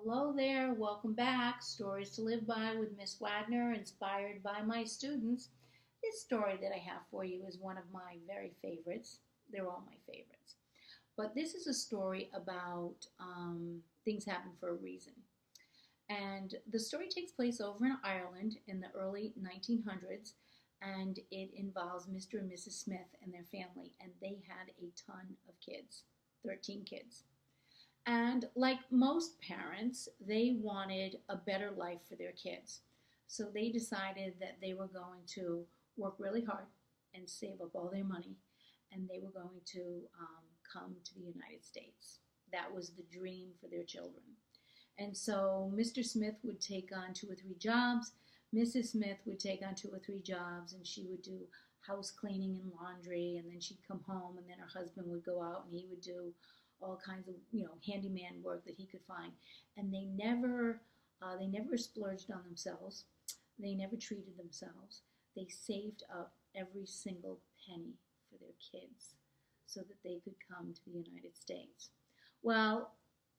Hello there, welcome back. Stories to Live By with Miss Wagner, inspired by my students. This story that I have for you is one of my very favorites. They're all my favorites. But this is a story about things happen for a reason. And the story takes place over in Ireland in the early 1900s, and it involves Mr. and Mrs. Smith and their family, and they had a ton of kids, 13 kids. And like most parents, they wanted a better life for their kids. So they decided that they were going to work really hard and save up all their money, and they were going to come to the United States. That was the dream for their children. And so Mr. Smith would take on 2 or 3 jobs. Mrs. Smith would take on 2 or 3 jobs, and she would do house cleaning and laundry, and then she'd come home, and then her husband would go out and he would do all kinds of handyman work that he could find. And they never splurged on themselves. They never treated themselves. They saved up every single penny for their kids so that they could come to the United States. Well,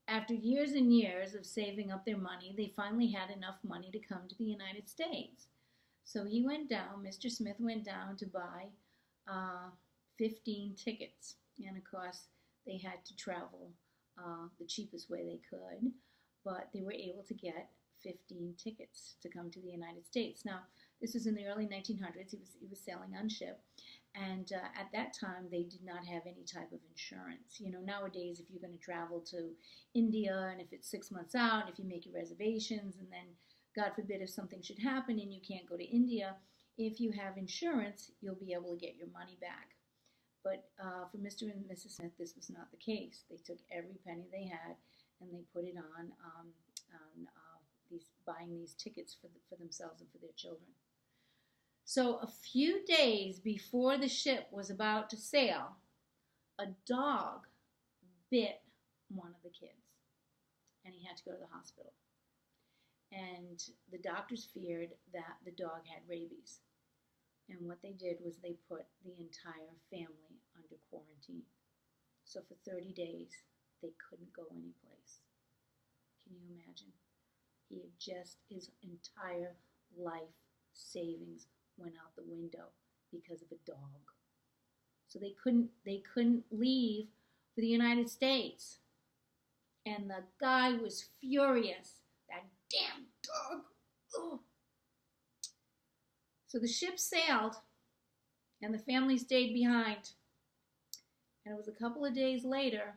after years and years of saving up their money, they finally had enough money to come to the United States. So Mr. Smith went down to buy 15 tickets. And of course, they had to travel the cheapest way they could, but they were able to get 15 tickets to come to the United States. Now, this was in the early 1900s. He was sailing on ship, and at that time, they did not have any type of insurance. Nowadays, if you're going to travel to India, and if it's 6 months out, if you make your reservations, and then, God forbid, if something should happen and you can't go to India, if you have insurance, you'll be able to get your money back. But for Mr. and Mrs. Smith, this was not the case. They took every penny they had and they put it on buying these tickets for themselves and for their children. So a few days before the ship was about to sail, a dog bit one of the kids, and he had to go to the hospital. And the doctors feared that the dog had rabies. And what they did was they put the entire family under quarantine. So for 30 days, they couldn't go anyplace. Can you imagine? His entire life savings went out the window because of a dog. So they couldn't leave for the United States. And the guy was furious. That damn dog. Ugh. So the ship sailed, and the family stayed behind. And it was a couple of days later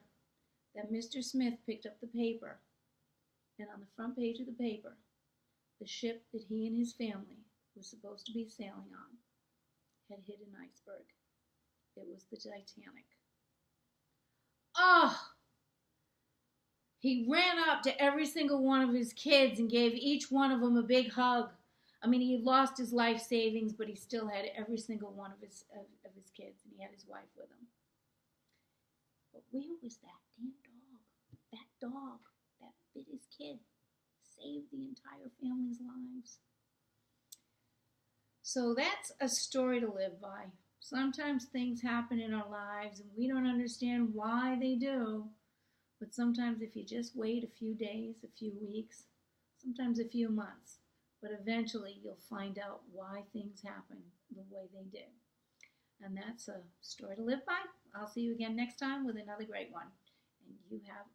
that Mr. Smith picked up the paper. And on the front page of the paper, the ship that he and his family were supposed to be sailing on had hit an iceberg. It was the Titanic. Oh! He ran up to every single one of his kids and gave each one of them a big hug. I mean, he had lost his life savings, but he still had every single one of his kids, and he had his wife with him. But where was that damn dog? That dog that bit his kid saved the entire family's lives. So that's a story to live by. Sometimes things happen in our lives, and we don't understand why they do. But sometimes if you just wait a few days, a few weeks, sometimes a few months, but eventually you'll find out why things happen the way they did. And that's a story to live by. I'll see you again next time with another great one. And you have